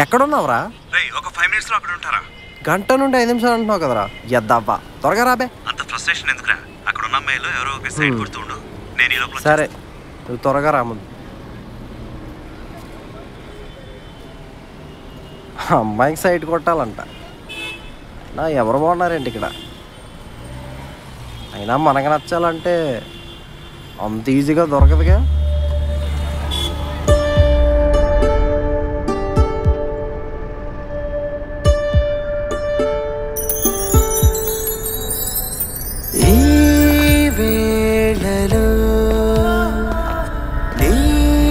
ఎక్కడున్నావురా? ఒక 5 minutes లో అక్కడ ఉంటారా? గంట నుండి 5 నిమిషాలు అంటున్నావు కదరా? ఎద్దవ్వా, త్వరగా రాబే. అంత ఫ్రస్ట్రేషన్ ఎందుకురా? అక్కడ ఉన్న అమ్మాయిలో ఎవరో ఒక సైడ్ కొడుతుండు, నేను ఈ లోపల. సరే, నువ్వు త్వరగా రా ముందు. అమ్మాయికి సైడ్ కొట్టాలంట. నా ఎవరు బాగున్నారేంటి ఇక్కడ? అయినా మనకు నచ్చాలంటే అంత ఈజీగా దొరకదుగా.